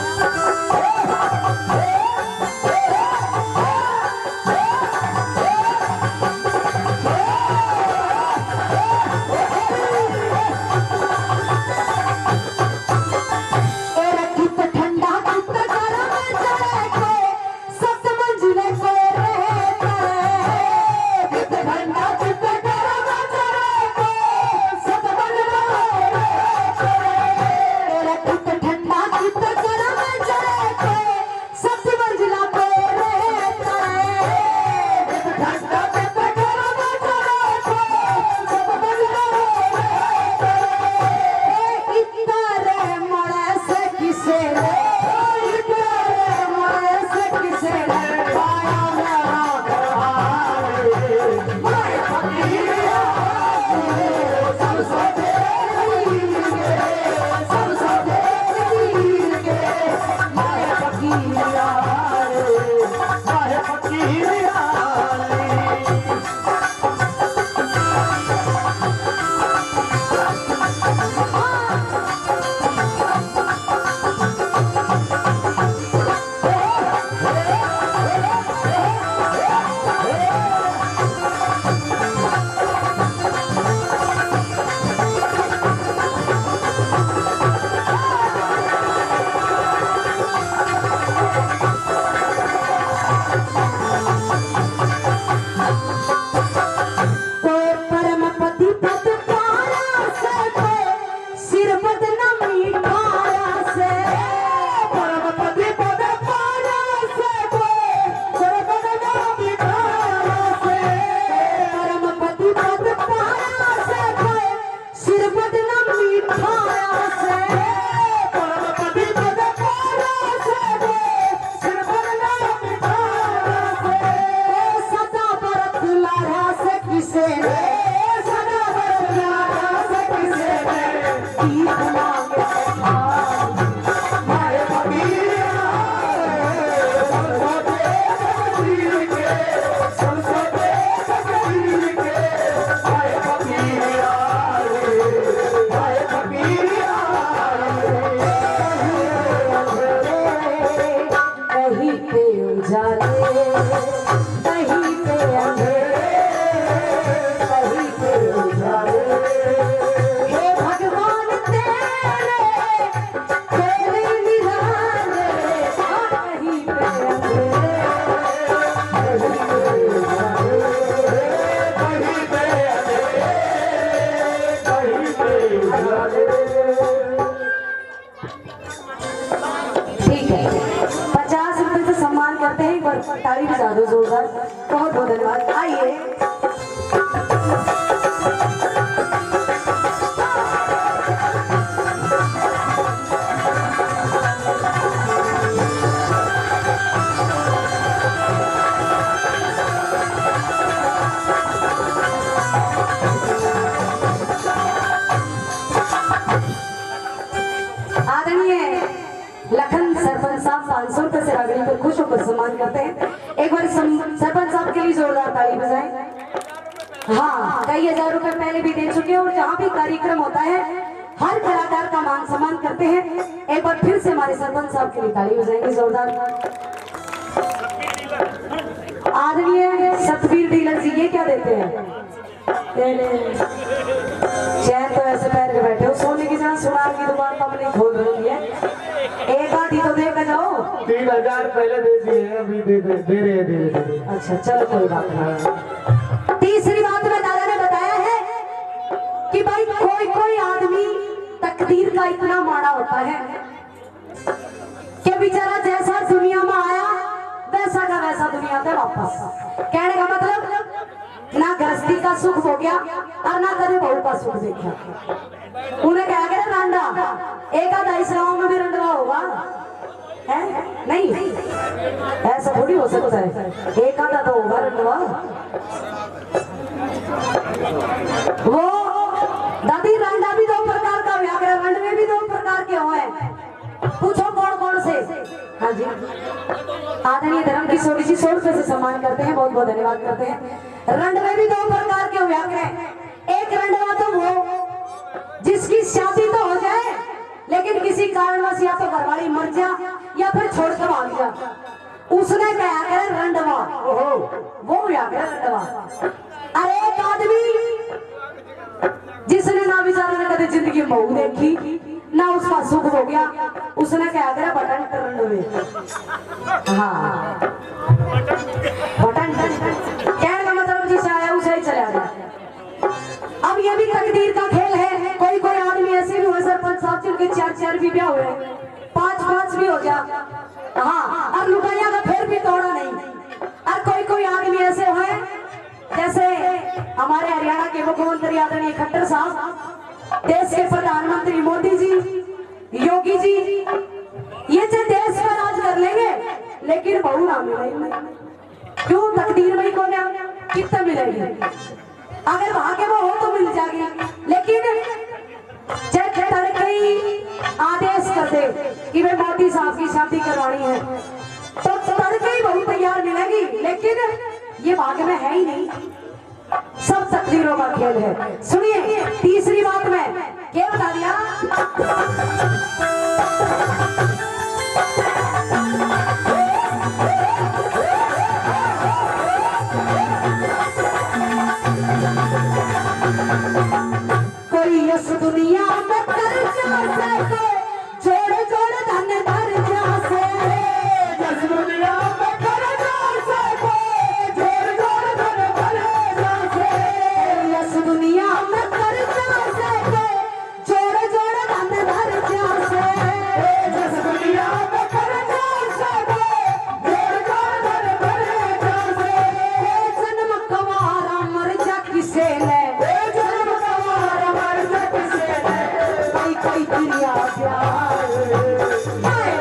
ताली बजा दो जोरदार। बहुत बहुत धन्यवाद। आइए लखन सरपंच साहब 500 रुपए से रागड़ी पर खुश होकर सम्मान करते हैं। एक बार सरपंच साहब के लिए जोरदार ताली बजाएं। हाँ, कई हजार रुपए पहले भी दे चुके हैं और जहाँ भी कार्यक्रम होता है हर कलाकार का मान सम्मान करते हैं। एक बार फिर से हमारे सरपंच साहब के लिए ताली बजाएंगे जोरदार। आदरणीय सतबीर डीलर जी, ये क्या देते हैं? चैन तो ऐसे पैर के बैठे हो, सोने की जहाँ सुनार की दुकान तो अपनी खोल रही है। एक आधी तो देकर जाओ। 3000 पहले दे दिए, अभी दे रहे। अच्छा चलो कोई बात नहीं। तीसरी बात में दादा ने बताया है कि भाई कोई आदमी तकदीर का इतना माड़ा होता है कि बेचारा जैसा दुनिया में आया वैसा का वैसा दुनिया पे वापस। कहने का मतलब ना गृहस्थी का सुख हो गया और ना कभी बहू का सुख देखा। उन्हें क्या गया रंडा, एक आधा इस्लाम में भी रंडवा होगा है? नहीं, ऐसा थोड़ी हो सकता है। एक आधा तो होगा रंडवा। वो दादी रंडा भी 2 प्रकार का व्याकरण, रंड में भी 2 प्रकार के हुए। पूछो कौन कौन से? हाँ जी, आदरणीय धर्म की छोटी सी 100 रुपए से सम्मान करते हैं, बहुत बहुत धन्यवाद करते हैं। रंड में भी 2 प्रकार के हुआ करें। एक रंडवा तो वो जिसकी शादी तो हो जाए लेकिन किसी कारणवश या तो घरवाली मर जा या फिर छोड़ कर भाग जा, उसने क्या करे रंडवा। वो हुआ करे रंडवा। अरे एक आदमी जिसने ना बेचारा ने कभी जिंदगी में बहू देखी ना उसका सुख हो गया, उसने क्या करा बटन टर्न में। हाँ बटन कहने का मतलब जिसे आया उसे ही चला गया। अब ये भी तकदीर का खेल है। कोई कोई आदमी ऐसे भी हुए सरपंच साहब जिनके 4-4 भी ब्याह हुए, 5-5 भी हो जा, हाँ, और लुगाइया का फिर भी तोड़ा नहीं। और कोई कोई आदमी ऐसे हुए जैसे हमारे हरियाणा के मुख्यमंत्री आदरणीय खट्टर साहब, देश के प्रधानमंत्री मोदी जी, योगी जी, ये जो देश पर राज कर लेंगे लेकिन बहू ना मिलेगी। क्यों? तकदीर में ही कौन कितना मिलेगी? अगर भाग्य में हो तो मिल जाएगी, लेकिन आदेश कर दे कि वे मोदी साहब की शादी करवानी है तो तड़के ही बहू तैयार मिलेगी, लेकिन ये भाग्य में है ही नहीं। सब तकदीरों का खेल है। सुनिए तीसरी बात में क्या बता दिया। कोई इस दुनिया में कर्जा से जोड़ जोड़ धन धर जा से, इस दुनिया में कर्जा से जोड़ जोड़ धन धर जा से, इस दुनिया में कर्जा से जोड़ जोड़ धन धर जा से, इस दुनिया में कर्जा से जोड़ जोड़ धन धर जा से। जन्म कवारा मर जा किसे ले, कोई दुनिया प्यार मैं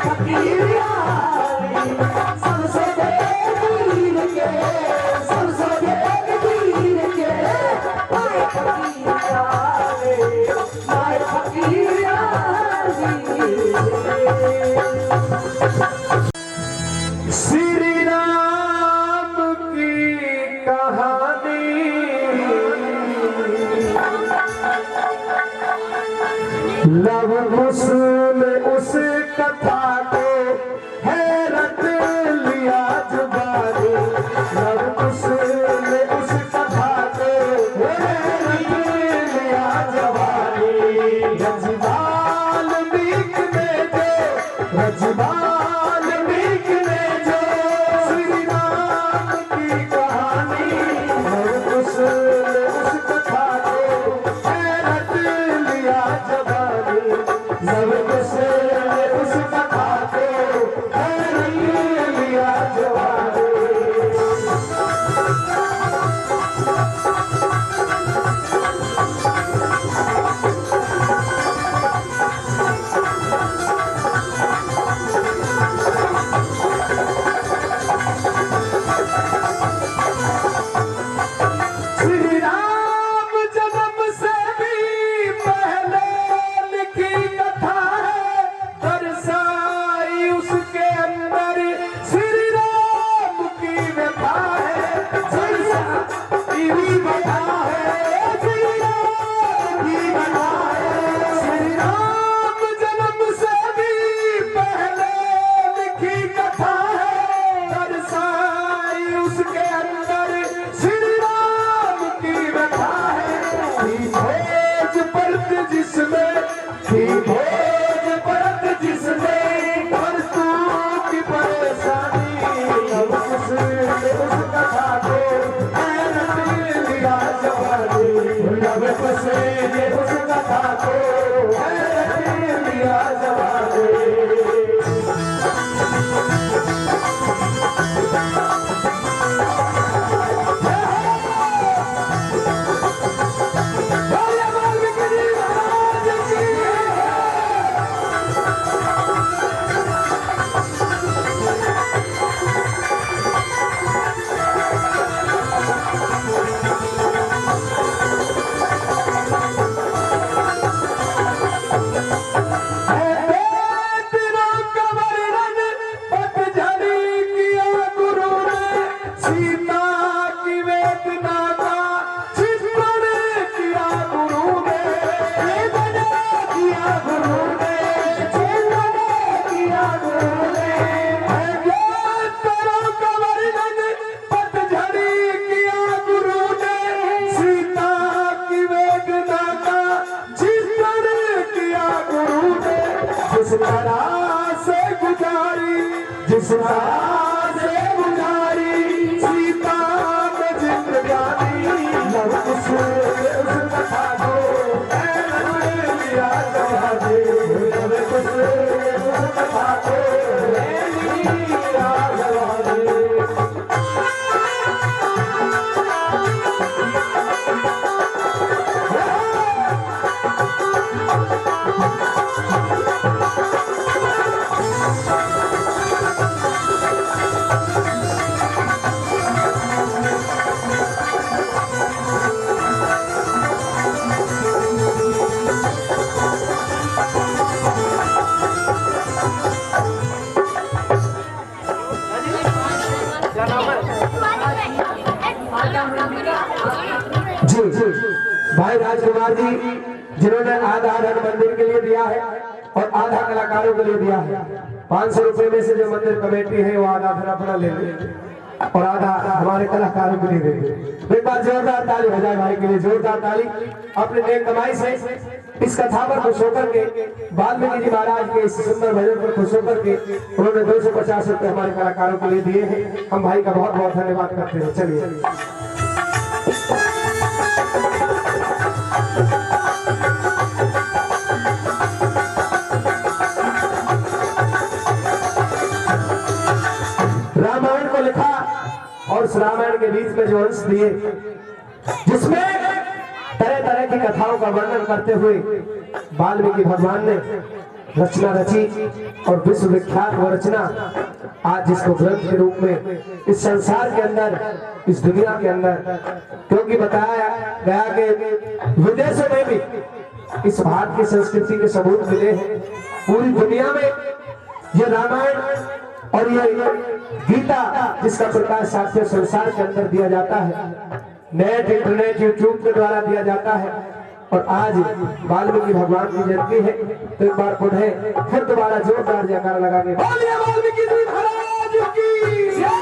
फकीरिया समझे कबीर के, समझे कबीर के माया फकीरिया रे, माया फकीरिया श्री राम की कहानी लव कुसुम उस कथा को हैरत लिया जुबानी, लव कुसुम उस कथा को हैरत लिया जवानी। रजवाल मीक ने जो, रजवाल मीक ने जो श्री राम की कहानी, लव कुसुम उस कथा को हैरत लिया जवानी, लव कुसुम उस कथा जी जी भाई राजकुमार जी जिन्होंने आधा धन मंदिर के लिए दिया है और आधा कलाकारों के लिए दिया है। 500 रुपए में से जो मंदिर कमेटी है वो आधा धन अपना ले लेंगे और आधा हमारे कलाकारों के लिए देंगे। एक बार जोरदार ताली हो जाए भाई के लिए, जोरदार ताली। अपने नेक कमाई से इस कथा पर खुश होकर के वाल्मीकि जी महाराज के इस सुंदर भजन पर खुश होकर के उन्होंने 250 रुपए हमारे कलाकारों के लिए दिए हैं। हम भाई का बहुत बहुत धन्यवाद करते हैं। चलिए रामायण को लिखा और उस रामायण के बीच में जो अंश दिए जिसमें तरह तरह की कथाओं का वर्णन करते हुए वाल्मीकि भगवान ने रचना रची और विश्व विख्यात वो रचना आज जिसको ग्रंथ के रूप में इस संसार के अंदर, इस दुनिया के अंदर, क्योंकि बताया गया कि विदेशों में भी इस भारत की संस्कृति के सबूत मिले हैं। पूरी दुनिया में ये रामायण और ये गीता जिसका प्रकाश साक्षात संसार के अंदर दिया जाता है, नेट इंटरनेट यूट्यूब के द्वारा दिया जाता है। और आज वाल्मीकि भगवान की जयंती है तो एक बार पुनः फिर दोबारा जोरदार जयकारा लगाने बोलिए वाल्मीकि जी महाराज की जय।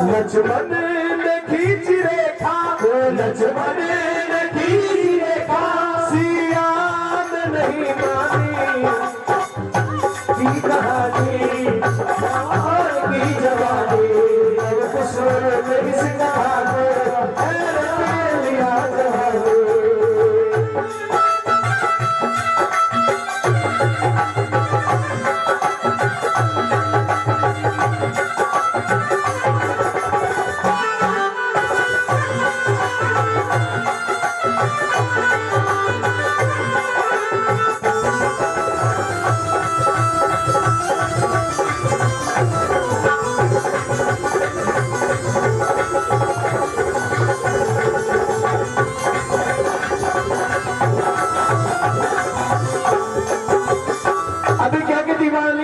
लक्ष्मण ने खींच रेखा, लक्ष्मण ने खींच रेखा, सिया ने नहीं मानी की कहानी और की जवानी। कुशल में इस कहानी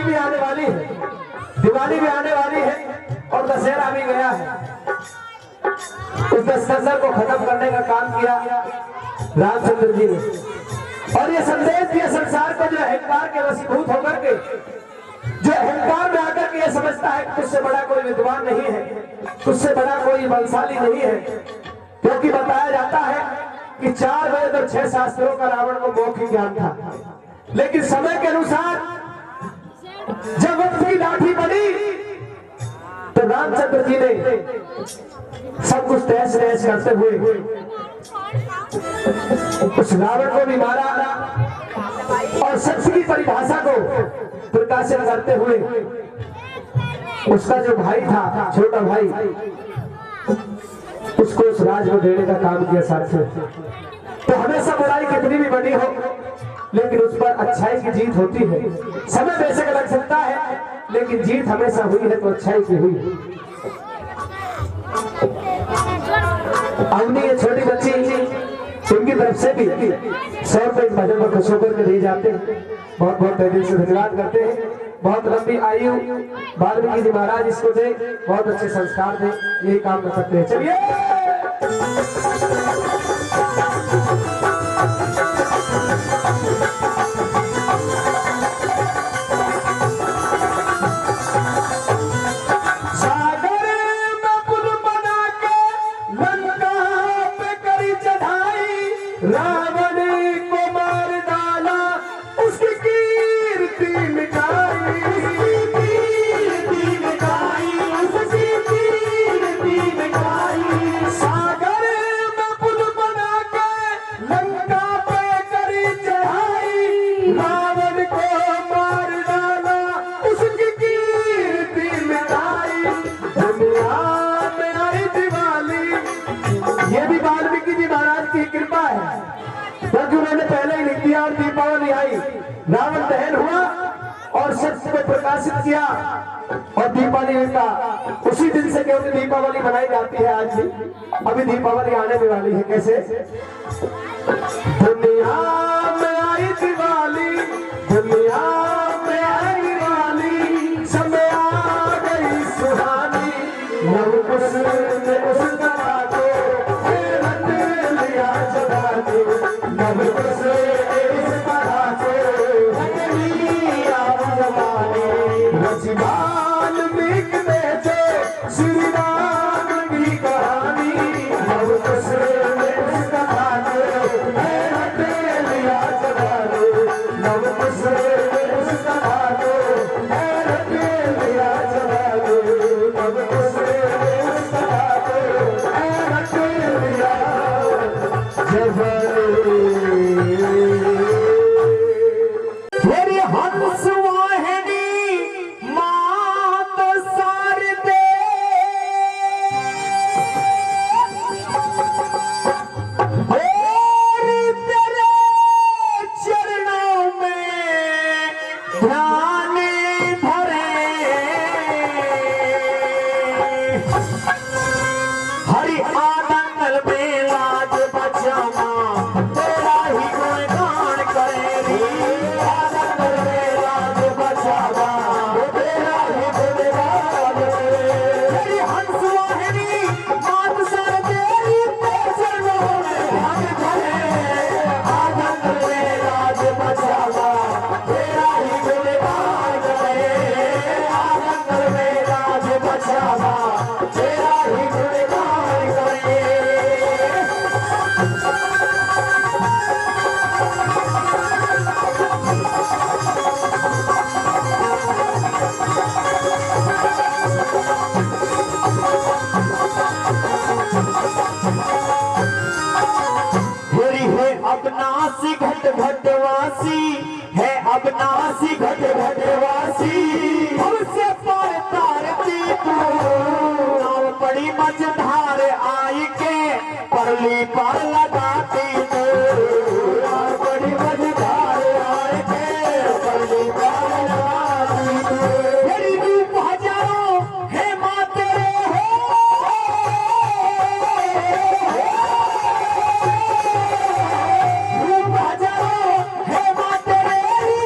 लिया जवानी। दिवाली भी आने वाली है और दशहरा भी गया है। उस दशहरा को खत्म करने का काम किया रामचंद्र जी ने और ये संदेश दिया संसार को, जो अहंकार के वशीभूत होकर के, जो अहंकार में आकर के ये समझता है कि तुझसे बड़ा कोई विद्वान नहीं है, तुझसे बड़ा कोई बलशाली नहीं है। क्योंकि बताया जाता है कि 4 वेद और 6 शास्त्रों का रावण को मौखिक ज्ञान था, लेकिन समय के अनुसार जब वक्त की लाठी पड़ी तो रामचंद्र जी ने सब कुछ तहस नहस करते हुए उस रावण को भी मारा और सत्य की परिभाषा को प्रकाशित करते हुए उसका जो भाई था, छोटा भाई, उसको उस राज को देने का काम किया साथियों। तो हमेशा बुराई कितनी भी बड़ी हो लेकिन उस पर अच्छाई की जीत होती है। समय बेशक लग सकता है लेकिन जीत हमेशा हुई है तो अच्छाई की हुई है। अवनी ये छोटी बच्ची, उनकी तरफ से भी 100 रुपए इस भजन पर खुश होकर के दिए जाते हैं। बहुत बहुत दिल से धन्यवाद करते हैं। बहुत लंबी आयु वाल्मीकि जी महाराज इसको दे, बहुत अच्छे संस्कार दे, यही काम कर सकते हैं। चलिए रावण को मार डाला, उसकी कीर्ति मिटाई, उसकी कीर्ति मिटाई, उसकी कीर्ति मिटाई। प्रकाशित किया और दीपावली का उसी दिन से क्योंकि दीपावली मनाई जाती है आज भी। अभी दीपावली आने भी वाली है। कैसे दुनिया में आई दिवाली, दुनिया में आई दिवाली, समय आ गई सुहानी, लव कुश ने उस तरह को रंग लिया जगानी, लव कुश ने उस तरह को रंग लिया जगानी। रजवान बिक बेचे श्री राम की कहानी, लव कुश ने उस तरह को रंग लिया जगानी, लव कुश ने उस तरह को रंग लिया जगानी, लव कुश ने उस तरह को रंग लिया जगानी। तेरी हंस वाहिनी मात शारदे, और तेरे चरणों में ध्यान धरे, हरि आदंगल में लाज बचाना, तेरा ही गुणगान करे रे। आदंगल में लाज बचाना, तेरा ही गुणगान करे। तेरी हंस वाहिनी मात शारदे, तेरे चरणों में ध्यान धरे, आदंगल में लाज बचाना, तेरा ही गुणगान करे। आदंगल में लाज बचाना, तेरा ही गुणगान करे। होरी है अबनासी घट घटवासी, है अबनासी घट घटवासी, हमसे पार तारती तू, नाव पड़ी मझधार आई के, परली पार लगाती तू, नाव पड़ी मझधार आई के, परली पार लगाती तू। तेरी रूप हजारों है माँ तेरे हो, रूप हजारों है माँ तेरे,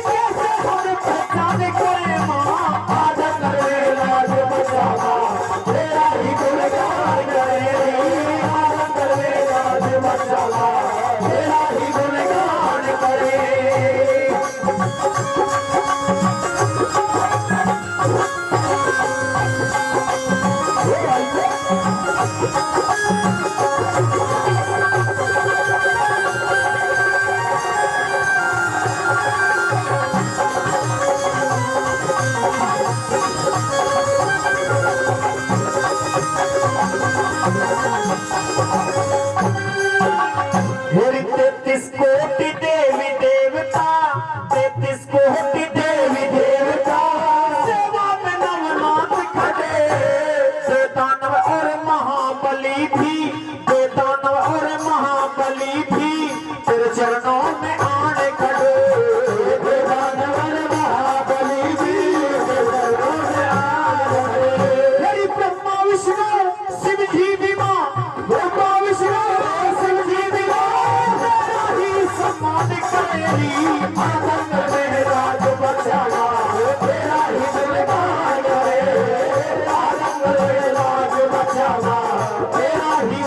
कैसे हम पहचान करे माँ। आदंगल में लाज बचाना, तेरा ही गुणगान करे। आदंगल में लाज बचाना, तेरा ही गुणगान करे। हेरी 33 कोटि देवी देवता, 33 कोटि देवी देवता, सेवा में नवनाथ खड़े, देवदानव और महाबली भी, देवदानव और महाबली भी, तेरे चरणों में आने खड़े। देवदानव और महाबली भी, तेरे चरणों में आने खड़े। हेरी ब्रह्मा विष्णु शिव जी भी माँ, ब्रह्मा विष्णु शिव जी भी माँ, तेरा ही सम्मान करेगी। आदंगल में लाज बचाना, तेरा ही गुणगान करे। आदंगल में लाज बचाना, तेरा ही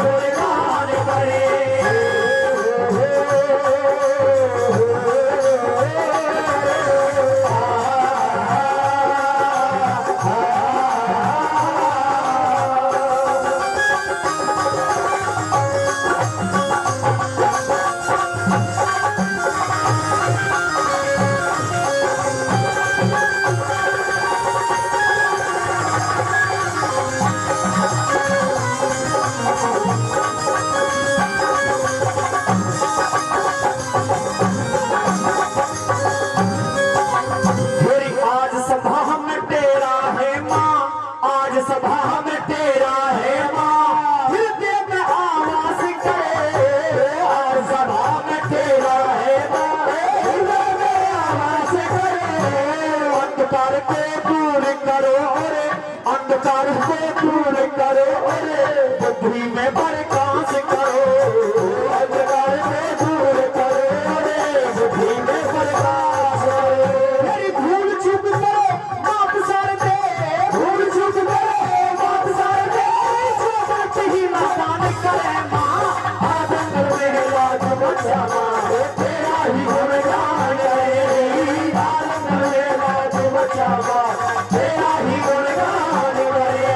दूर करो रे बुद्धि में प्रकाश करो अंधकार में दूर करो रे बुद्धि में प्रकाश करो मेरी भूल चूक करो माफ कर दे भूल चूक करो माफ कर दे जो बात ही मकान करे माँ आदंगल में लाज बचा माँ तेरा ही गुणगान करे आदंगल में लाज बचा माँ तेरा ही गुणगान करे